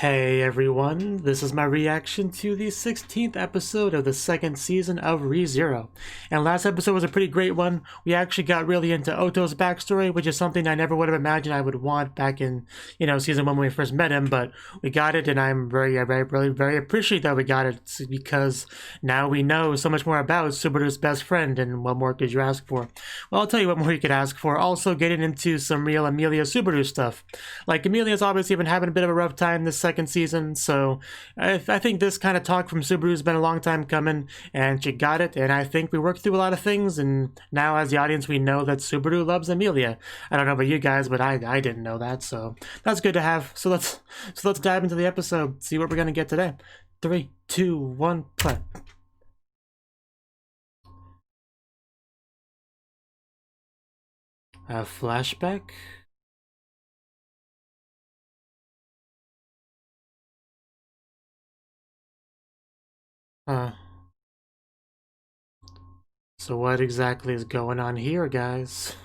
Hey everyone, this is my reaction to the 16th episode of the second season of ReZero. And last episode was a pretty great one. We actually got really into Oto's backstory, which is something I never would have imagined I would want back in, season 1 when we first met him, but we got it and I'm very appreciative that we got it because now we know so much more about Subaru's best friend, and what more could you ask for? Well, I'll tell you what more you could ask for. Also getting into some real Emilia Subaru stuff. Like, Emilia's obviously been having a bit of a rough time this second season, so I think this kind of talk from Subaru's been a long time coming, and she got it, and I think we worked through a lot of things, and now as the audience we know that Subaru loves Emilia. I don't know about you guys, but I didn't know that, so that's good to have. So let's dive into the episode, see what we're gonna get today. 3, 2, 1, play. A flashback? So what exactly is going on here, guys?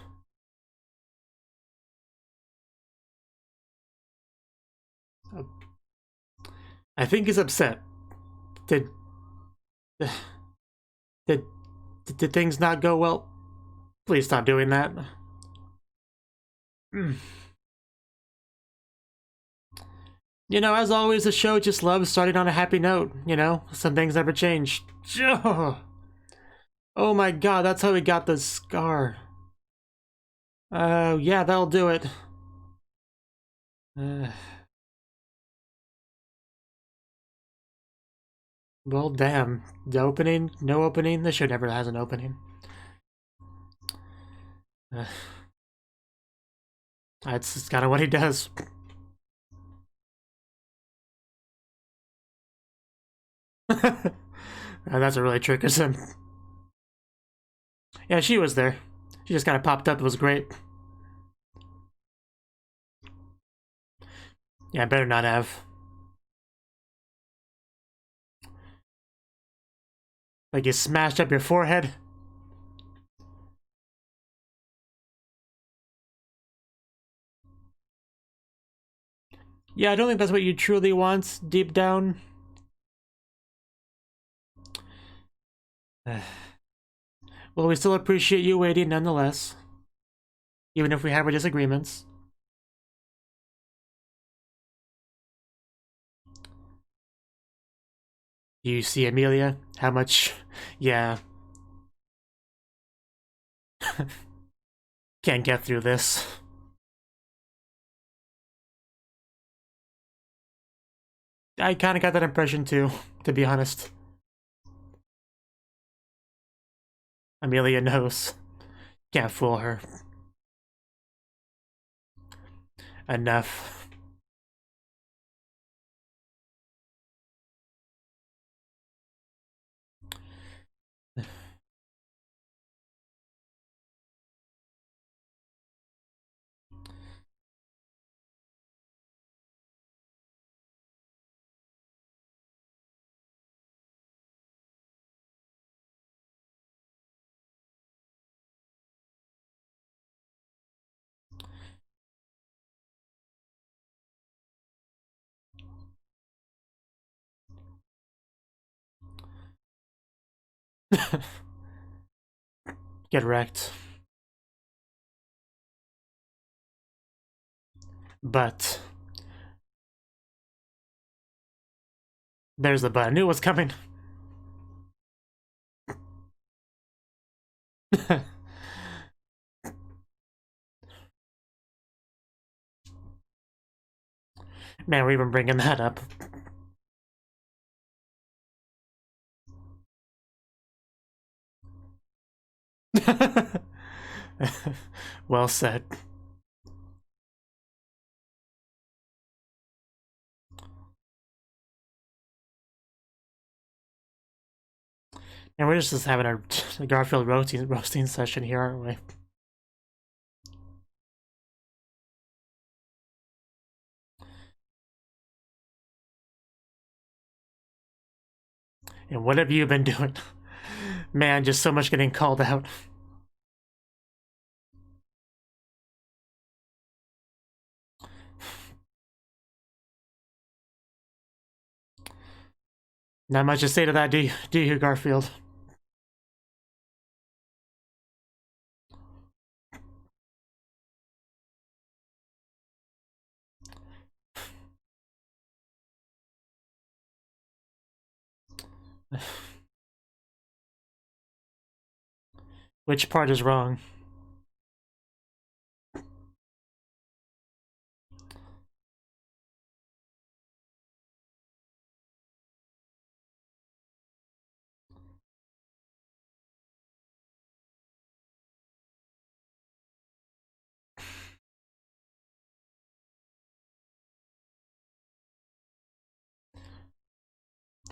I think he's upset. Did things not go well? Please stop doing that. You know, as always, the show just loves starting on a happy note, Some things never change. Oh my god, that's how we got the scar. Yeah, that'll do it. Well, damn. The opening? No opening? This show never has an opening. That's kind of what he does. That's a really trick him. Yeah, she was there. She just kind of popped up. It was great. Yeah, better not have. Like you smashed up your forehead. Yeah, I don't think that's what you truly want deep down. Well, we still appreciate you waiting nonetheless, even if we have our disagreements. You see, Emilia, how much... Yeah. Can't get through this. I kind of got that impression too, to be honest. Emilia knows. Can't fool her. Enough. Get wrecked. But... There's the but. I knew it was coming. Man, we're even bringing that up. Well said. And we're just having a Garfield roasting session here, aren't we? And what have you been doing? Man, just so much getting called out. Not much to say to that, do you, Garfield? Which part is wrong?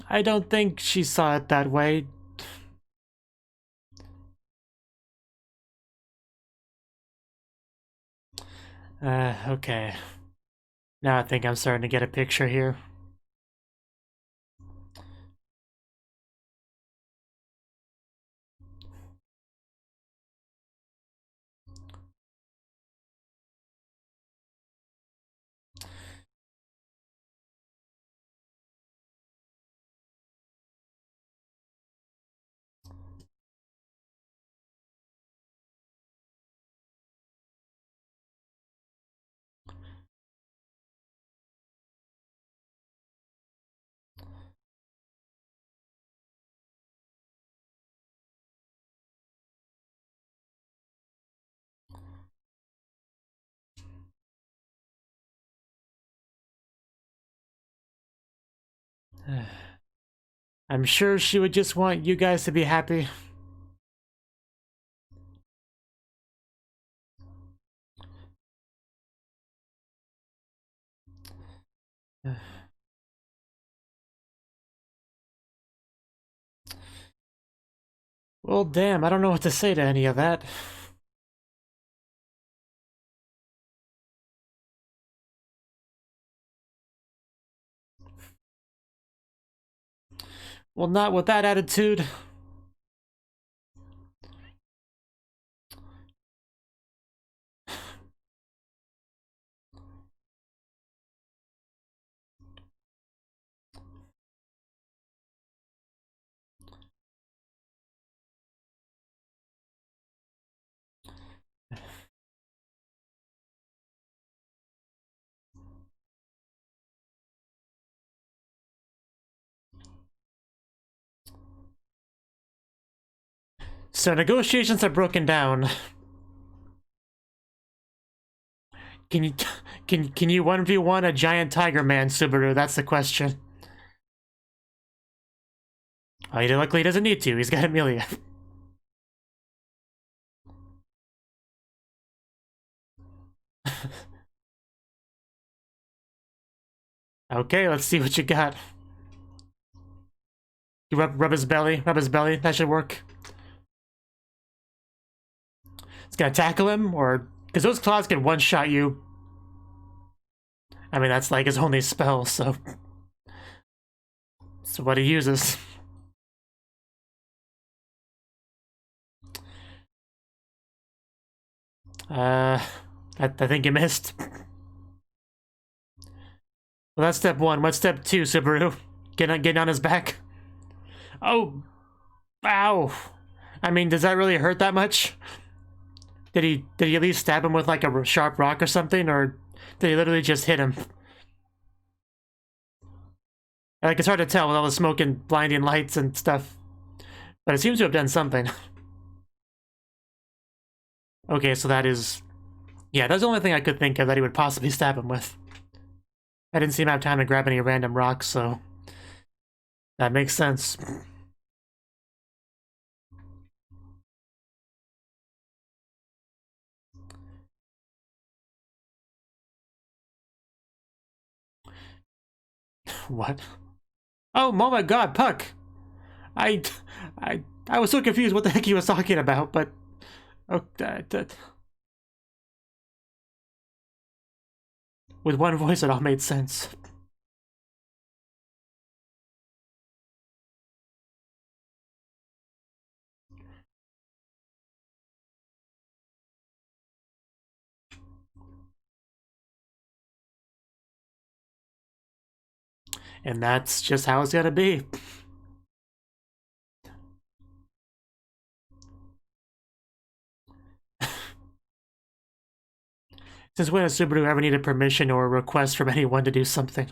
I don't think she saw it that way. Okay. Now I think I'm starting to get a picture here. I'm sure she would just want you guys to be happy. Well, damn, I don't know what to say to any of that. Well, not with that attitude. So negotiations are broken down. Can you 1v1 a giant tiger man, Subaru? That's the question. Oh, luckily he doesn't need to. He's got Amelia. Okay, let's see what you got. You rub his belly. Rub his belly. That should work. It's gonna tackle him, or... Because those claws can one-shot you. I mean, that's like his only spell, so... So what he uses. I think you missed. Well, that's step one. What's step two, Subaru? Get on his back? Oh! Ow! I mean, does that really hurt that much? Did he at least stab him with like a sharp rock or something, or did he literally just hit him? Like, it's hard to tell with all the smoke and blinding lights and stuff, but it seems to have done something. Okay, so that is... Yeah, that's the only thing I could think of that he would possibly stab him with. I didn't seem to have time to grab any random rocks, so... That makes sense. What? Oh my god, Puck! I was so confused what the heck he was talking about, but... Oh, with one voice, it all made sense. And that's just how it's gonna be. Since when has Subaru ever needed permission or a request from anyone to do something?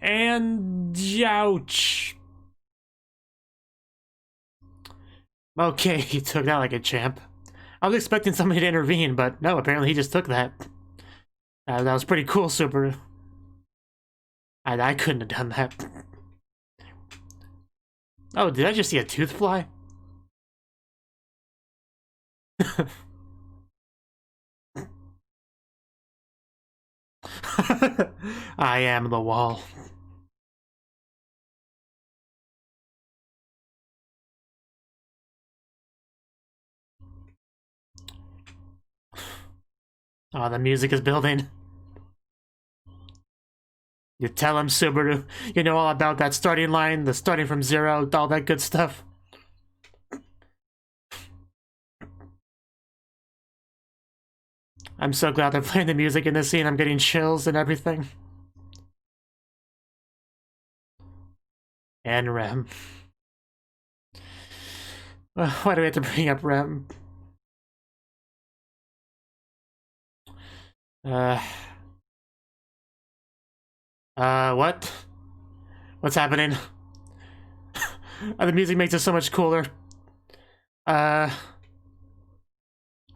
And ouch. Okay, he took that like a champ. I was expecting somebody to intervene, but no, apparently he just took that. That was pretty cool, Subaru. I couldn't have done that. Oh, did I just see a tooth fly? I am the wall. Oh, the music is building. You tell him, Subaru. You know all about that starting line, the starting from zero, all that good stuff. I'm so glad they're playing the music in this scene. I'm getting chills and everything. And Rem. Why do we have to bring up Rem? What? What's happening? The music makes it so much cooler. Are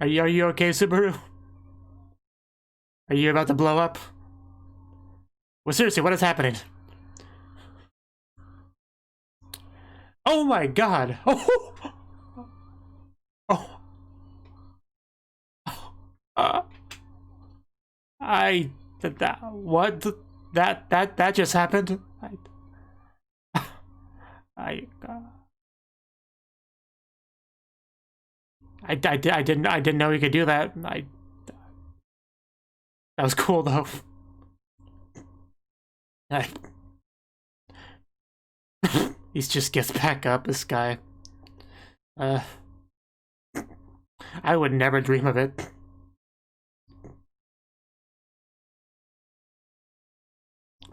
you okay, Subaru? Are you about to blow up? Well, seriously, what is happening? Oh my god! Oh! Oh! What? That just happened? I didn't know you could do that. That was cool though. He just gets back up, this guy. I would never dream of it.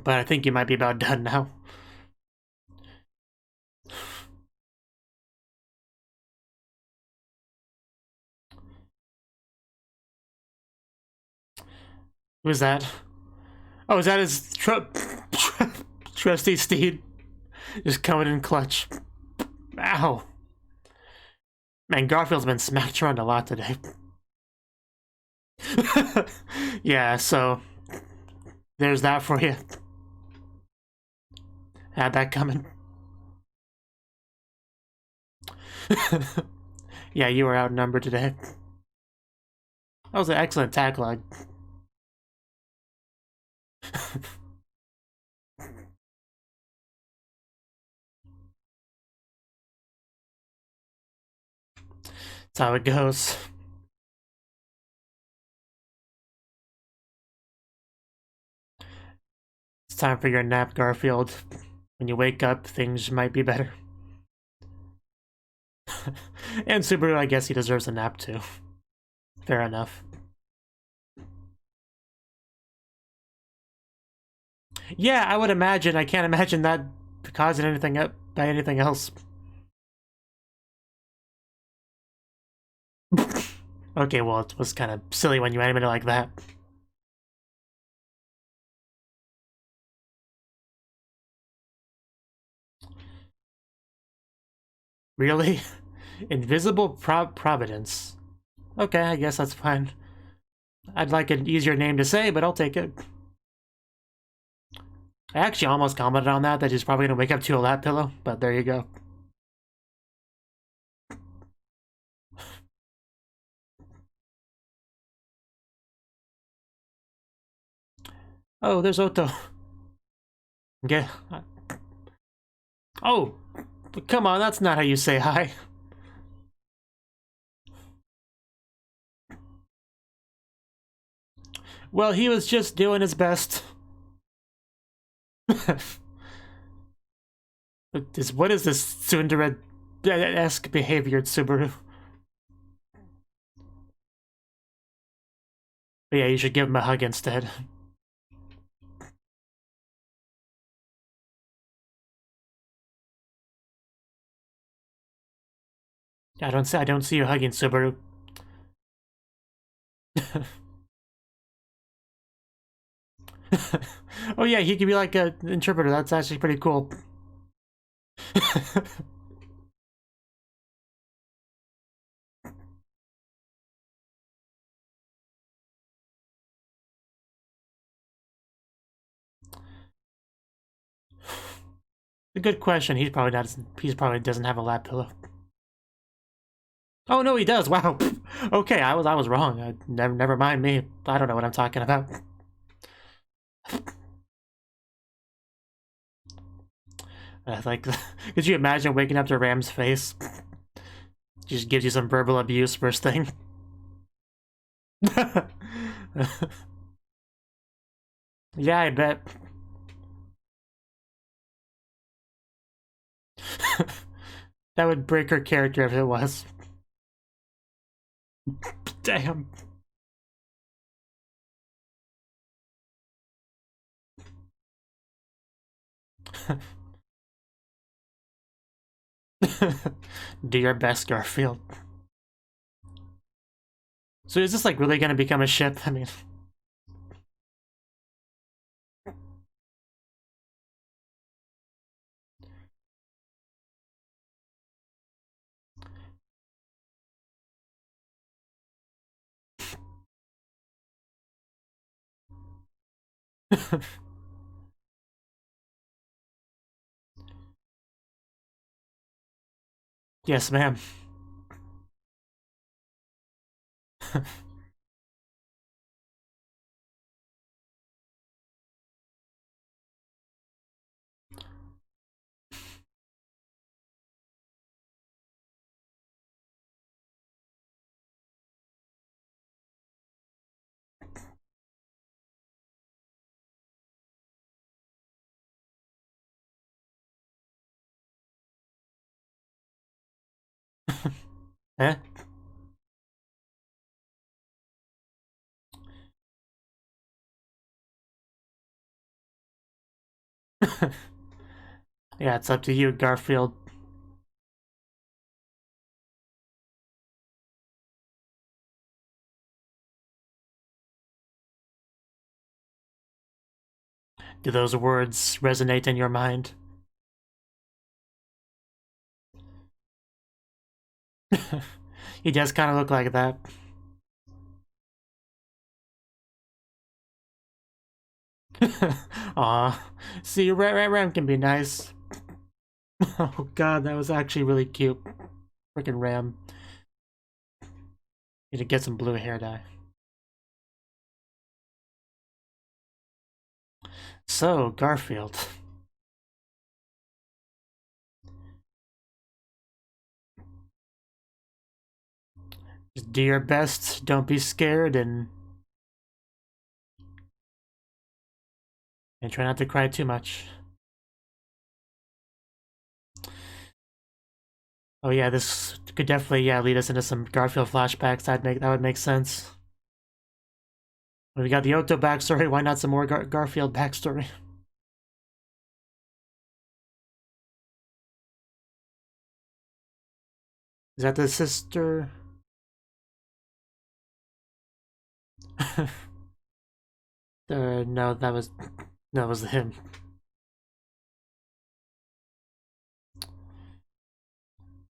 But I think you might be about done now. Who's that? Oh, is that his trusty steed? Just coming in clutch. Ow. Man, Garfield's been smacked around a lot today. Yeah, so there's that for you. Had that coming. Yeah, you were outnumbered today. That was an excellent tagline. That's how it goes. It's time for your nap, Garfield. When you wake up, things might be better. And Subaru, I guess he deserves a nap too. Fair enough. Yeah, I would imagine. I can't imagine that causing anything up by anything else. Okay, well, it was kind of silly when you animated it like that. Really? Invisible Providence. Okay, I guess that's fine. I'd like an easier name to say, but I'll take it. I actually almost commented on that he's probably gonna wake up to a lap pillow, but there you go. Oh, there's Otto. Okay. Oh, but come on, that's not how you say hi. Well, he was just doing his best. What is this tsundere-esque behavior at Subaru? But yeah, you should give him a hug instead. I don't see you hugging Subaru. Oh yeah, he could be like an interpreter. That's actually pretty cool. A good question. He's probably not. He's probably doesn't have a lap pillow. Oh no, he does. Wow. Okay, I was wrong. Never mind me. I don't know what I'm talking about. Like, could you imagine waking up to Ram's face? Just gives you some verbal abuse first thing. Yeah, I bet. That would break her character if it was. Damn. Do your best, Garfield. So is this like really gonna become a ship? I mean... Yes, ma'am. Eh? Yeah, it's up to you, Garfield. Do those words resonate in your mind? He does kind of look like that. Aw. See, Ram can be nice. Oh god, that was actually really cute. Freaking Ram. Need to get some blue hair dye. So, Garfield. Just do your best, don't be scared, and try not to cry too much. Oh yeah, this could definitely lead us into some Garfield flashbacks. That would make sense. We got the Otto backstory. Why not some more Garfield backstory? Is that the sister? No, that was him.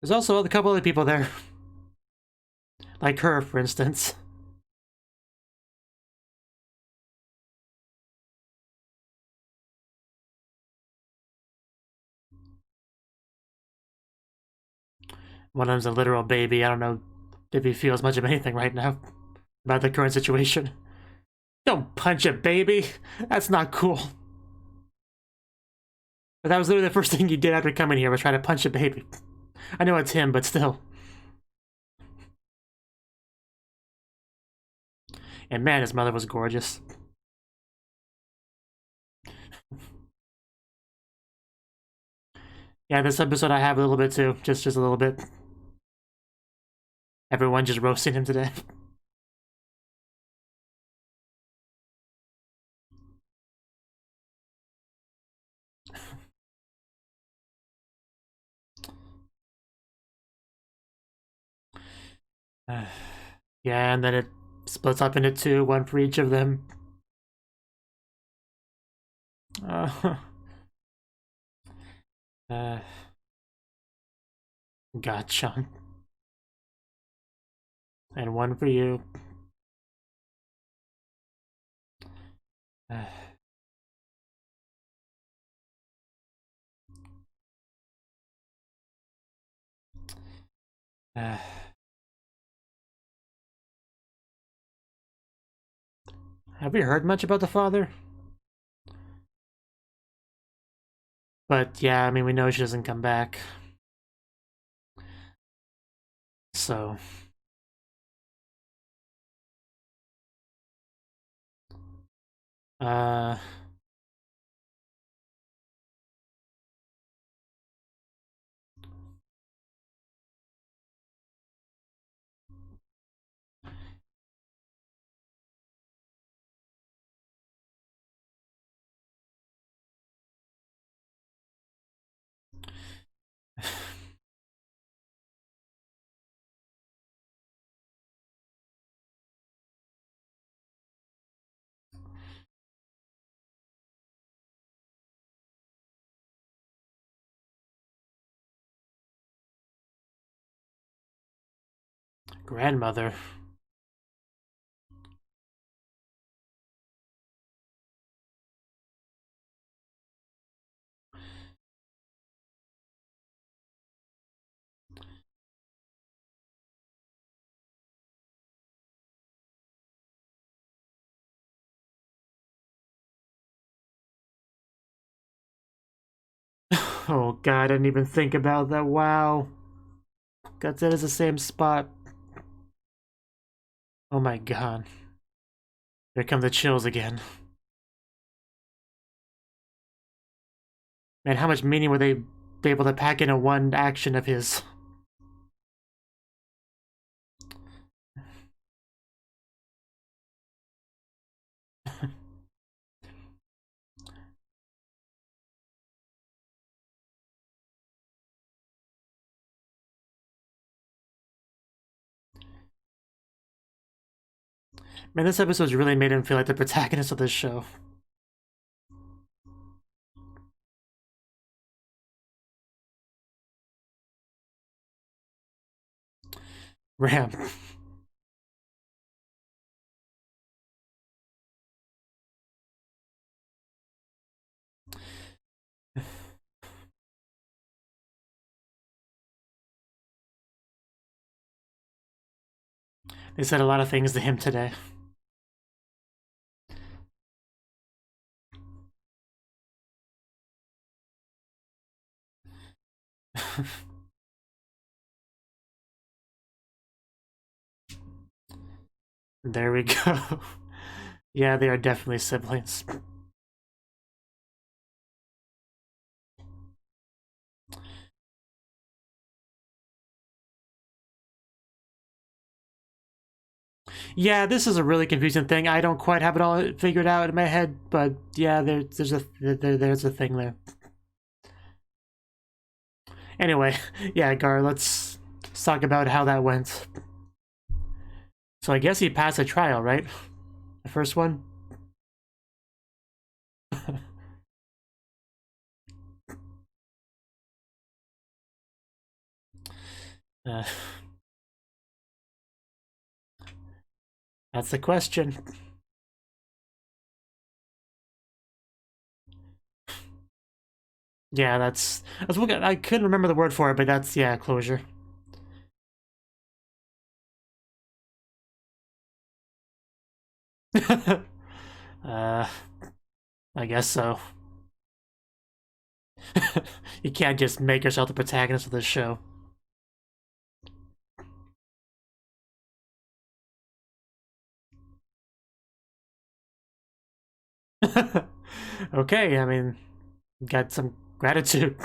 There's also a couple other people there. Like her, for instance. One of them's a literal baby. I don't know if he feels much of anything right now about the current situation. Don't punch a baby! That's not cool. But that was literally the first thing he did after coming here, was try to punch a baby. I know it's him, but still. And man, his mother was gorgeous. Yeah, this episode I have a little bit too. Just a little bit. Everyone just roasting him today. Yeah, and then it splits up into two, one for each of them. Gotcha. And one for you. Have we heard much about the father? But yeah, I mean, we know she doesn't come back. So. Grandmother. Oh god, I didn't even think about that. Wow. That is the same spot. Oh my god. Here come the chills again. Man, how much meaning were they be able to pack into one action of his? Man, this episode's really made him feel like the protagonist of this show. Ram. They said a lot of things to him today. There we go. Yeah, they are definitely siblings. Yeah, this is a really confusing thing. I don't quite have it all figured out in my head, but yeah, there's a thing there. Anyway, yeah, Gar, let's talk about how that went. So I guess he passed a trial, right? The first one? uh, that's the question. Yeah, that's... I couldn't remember the word for it, but that's, yeah, closure. I guess so. You can't just make yourself the protagonist of this show. Okay, I mean, got some gratitude.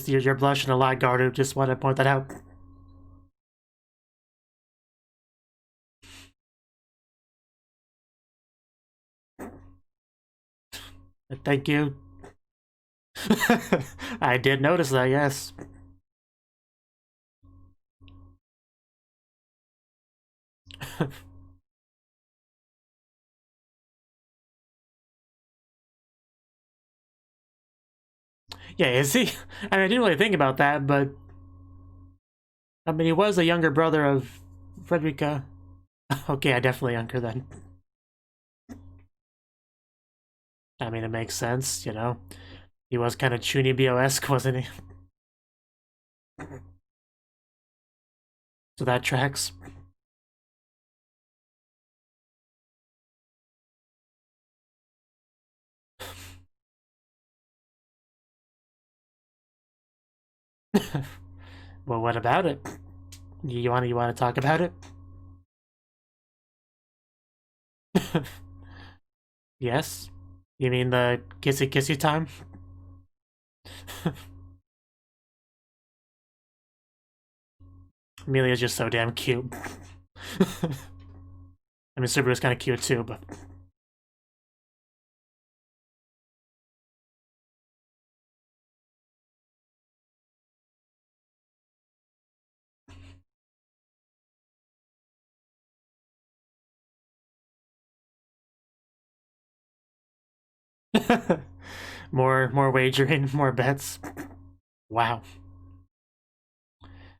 You're blushing a lot, Gardu. Just want to point that out. thank you. I did notice that, yes. Yeah, is he? I mean, I didn't really think about that, but I mean, he was a younger brother of Frederica. Okay, I definitely younger then. I mean, it makes sense, you know? He was kind of Chunibyo-esque, wasn't he? So that tracks. Well, what about it? You want to talk about it? Yes? You mean the kissy kissy time? Amelia's just so damn cute. I mean, Subaru's kind of cute too, but... more wagering, more bets. Wow.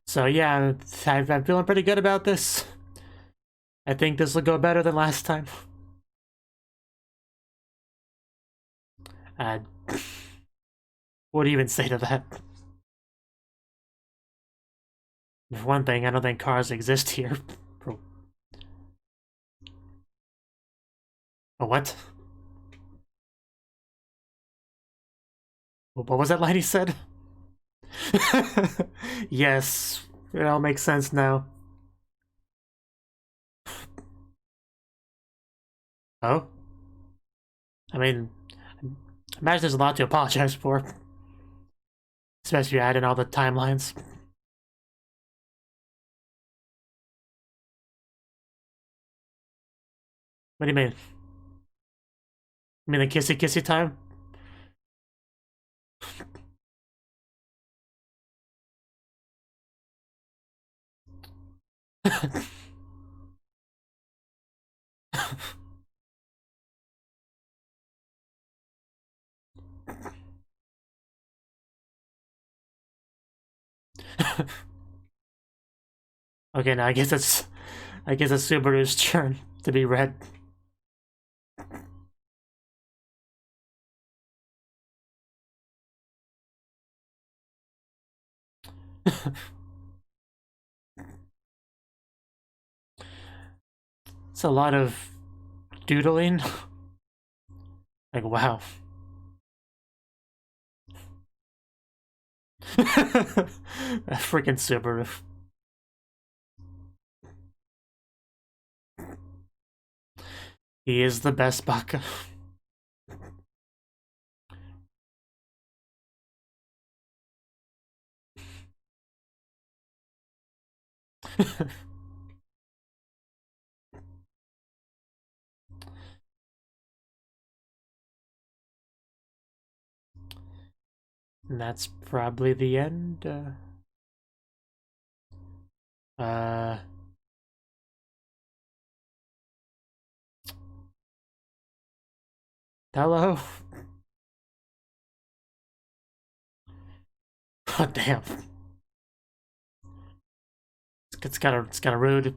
So yeah, I'm feeling pretty good about this. I think this will go better than last time. What do you even say to that? For one thing, I don't think cars exist here. Oh, what? What was that line he said? Yes, it all makes sense now. Oh? I mean, imagine there's a lot to apologize for. Especially if you add in all the timelines. What do you mean? You mean the kissy kissy time? Okay, now I guess it's Subaru's turn to be red. It's a lot of doodling. Like, wow. That freaking Subaru. He is the best baka. And that's probably the end. Hello? Oh, damn. It's kind of rude.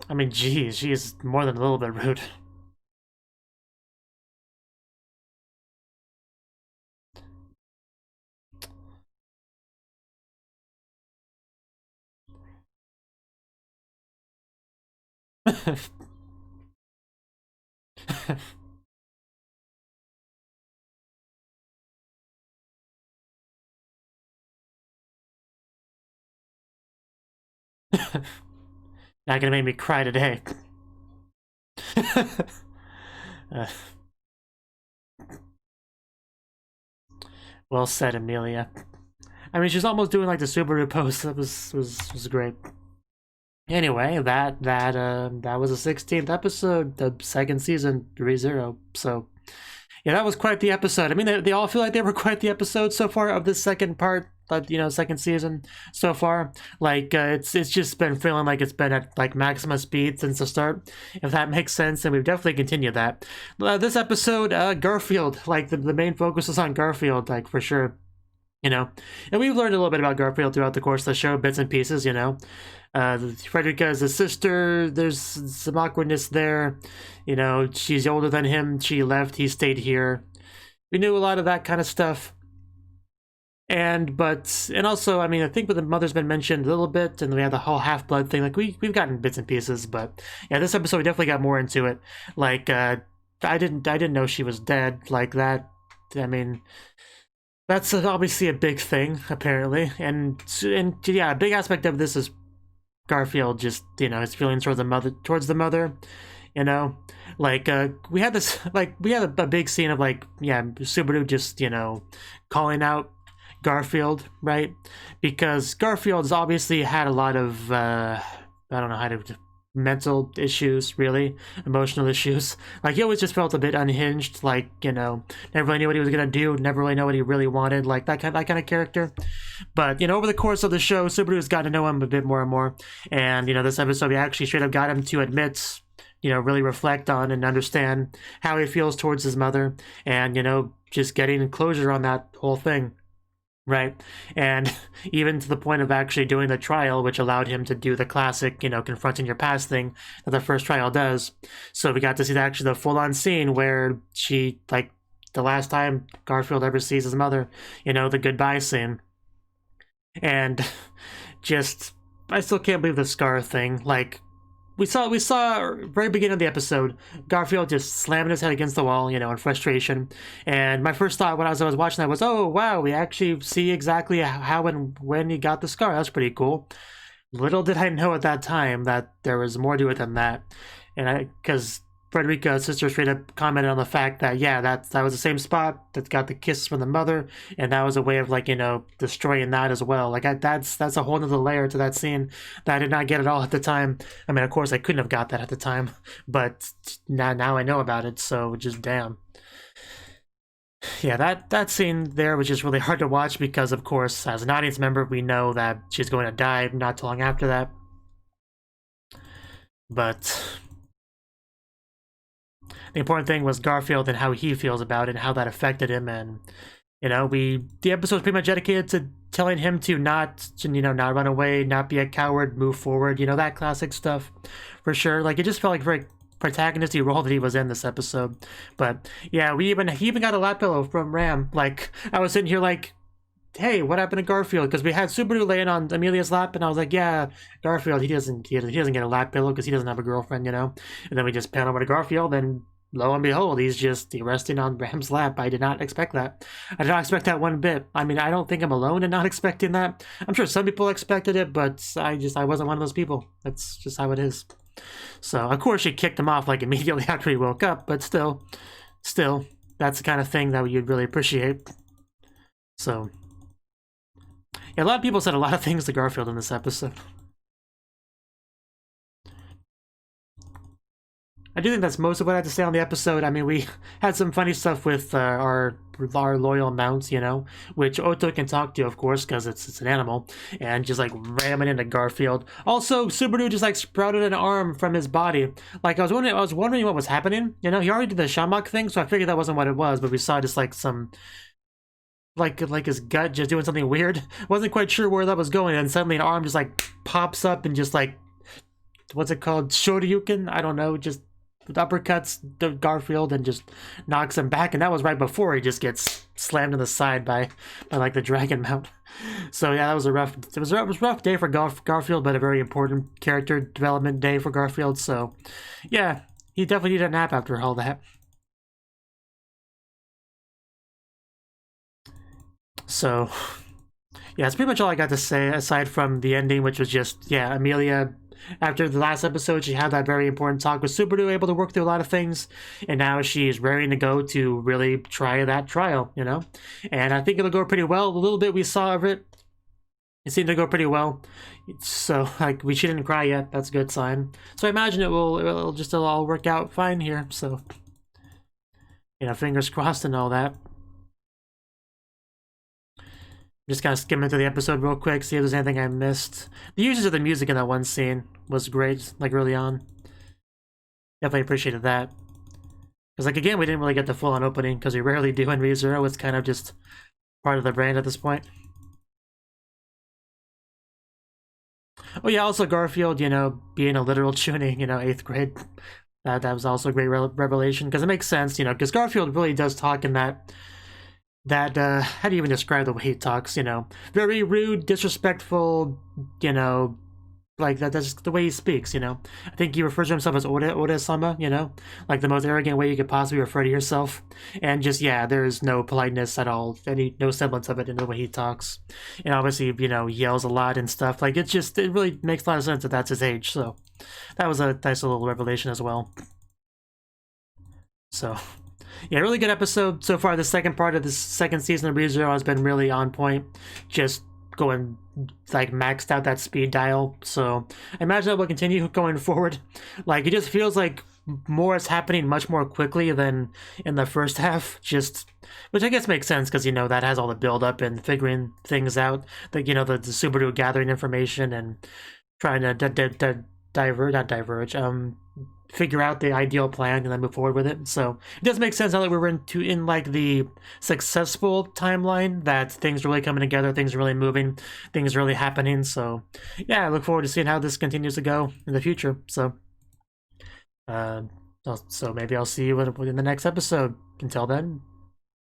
I mean, geez, she is more than a little bit rude. Not gonna make me cry today. Well said, Amelia. I mean, she's almost doing like the Subaru pose. That was great. Anyway, that was the 16th episode, the second season, ReZero. So yeah, that was quite the episode. I mean, they all feel like they were quite the episode so far of this second part, second season so far. Like, it's just been feeling like it's been at like maximum speed since the start, if that makes sense. And we've definitely continued that. This episode, Garfield, like the main focus is on Garfield, like for sure. And we've learned a little bit about Garfield throughout the course of the show, bits and pieces. Frederica is his sister. There's some awkwardness there. She's older than him. She left. He stayed here. We knew a lot of that kind of stuff. And also, I mean, I think the mother's been mentioned a little bit, and we had the whole half-blood thing. Like we've gotten bits and pieces, but yeah, this episode we definitely got more into it. Like I didn't know she was dead like that. I mean, that's obviously a big thing, apparently, and yeah, a big aspect of this is Garfield just his feelings towards the mother. Like we had a big scene of Subaru just calling out Garfield, right? Because Garfield's obviously had a lot of I don't know how to mental issues, really emotional issues. Like he always just felt a bit unhinged, like never really knew what he was gonna do, never really know what he really wanted, like that kind of character. But over the course of the show, Subaru's got to know him a bit more and more, and this episode we actually straight up got him to admit, really reflect on and understand how he feels towards his mother, and just getting closure on that whole thing. Right, and even to the point of actually doing the trial, which allowed him to do the classic, confronting your past thing that the first trial does. So we got to see the full-on scene where she, like, the last time Garfield ever sees his mother, the goodbye scene. And just, I still can't believe the scar thing. Like, we saw very beginning of the episode, Garfield just slamming his head against the wall, in frustration. And my first thought when I was watching that was, oh wow, we actually see exactly how and when he got the scar. That's pretty cool. Little did I know at that time that there was more to it than that. And because Frederica's sister straight up commented on the fact that that was the same spot that got the kiss from the mother, and that was a way of destroying that as well. Like that's a whole nother layer to that scene that I did not get at all at the time. I mean, of course I couldn't have got that at the time, but now I know about it, so just damn. Yeah, that scene there was just really hard to watch because, of course, as an audience member, we know that she's going to die not too long after that. But the important thing was Garfield and how he feels about it and how that affected him. And the episode was pretty much dedicated to telling him to not run away, not be a coward, move forward, that classic stuff for sure. Like it just felt like a very protagonistic role that he was in this episode. But yeah, he even got a lap pillow from Ram. Like I was sitting here like, hey, what happened to Garfield? Because we had Subaru laying on Amelia's lap, and I was like, yeah, Garfield, he doesn't get a lap pillow because he doesn't have a girlfriend, And then we just pan over to Garfield, and lo and behold, he's just resting on Ram's lap. I did not expect that. I did not expect that one bit. I mean, I don't think I'm alone in not expecting that. I'm sure some people expected it, but I wasn't one of those people. That's just how it is. So, of course, she kicked him off like immediately after he woke up, but still, that's the kind of thing that you'd really appreciate. So, yeah, a lot of people said a lot of things to Garfield in this episode. I do think that's most of what I had to say on the episode. I mean, we had some funny stuff with our loyal mounts, which Otto can talk to, of course, because it's an animal, and just ramming into Garfield. Also, Subaru just sprouted an arm from his body. Like I was wondering what was happening. He already did the Shamrock thing, so I figured that wasn't what it was. But we saw just some like his gut just doing something weird. Wasn't quite sure where that was going, and suddenly an arm just pops up and just what's it called, Shoryuken? I don't know, just uppercuts Garfield and just knocks him back, and that was right before he just gets slammed in the side by the dragon mount. So yeah, that was a rough day for Garfield, but a very important character development day for Garfield. So yeah, he definitely needed a nap after all that. So yeah, that's pretty much all I got to say aside from the ending, which was just Amelia. After the last episode, she had that very important talk with Subaru, able to work through a lot of things, and now she's raring to go to really try that trial, And I think it'll go pretty well. The little bit we saw of it, It seemed to go pretty well. So, like, she didn't cry yet. That's a good sign. So I imagine it'll all work out fine here. So, you know, fingers crossed and all that. Just kind of skimming through the episode real quick, see if there's anything I missed. The usage of the music in that one scene was great, like early on. Definitely appreciated that. Because, like, again, we didn't really get the full-on opening, because we rarely do in ReZero. It's kind of just part of the brand at this point. Oh yeah, also Garfield, you know, being a literal chunin, you know, 8th grade. That was also a great revelation, because it makes sense, you know, because Garfield really does talk in that, how do you even describe the way he talks, you know? Very rude, disrespectful, you know, like that's just the way he speaks, you know? I think he refers to himself as Ore-sama, you know? Like the most arrogant way you could possibly refer to yourself. And just, yeah, there's no politeness at all, no semblance of it in the way he talks. And obviously, you know, yells a lot and stuff. Like, it really makes a lot of sense that that's his age, so that was a nice little revelation as well. So, yeah, really good episode so far. The second part of this second season of ReZero has been really on point. Just going, like, maxed out that speed dial. So I imagine that will continue going forward. Like, it just feels like more is happening much more quickly than in the first half. Just, which I guess makes sense because, you know, that has all the build up and figuring things out. Like, you know, the Subaru gathering information and trying to figure out the ideal plan and then move forward with it. So it does make sense now that we're in like the successful timeline, that things are really coming together, things are really moving, things are really happening. So yeah, I look forward to seeing how this continues to go in the future. So maybe I'll see you in the next episode. Until then,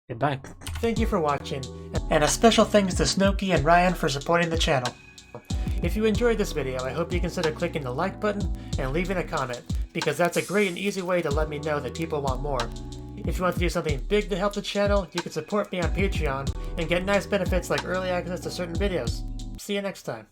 goodbye. Thank you for watching, and a special thanks to Cnouki and Ryan for supporting the channel. If you enjoyed this video, I hope you consider clicking the like button and leaving a comment, because that's a great and easy way to let me know that people want more. If you want to do something big to help the channel, you can support me on Patreon and get nice benefits like early access to certain videos. See you next time.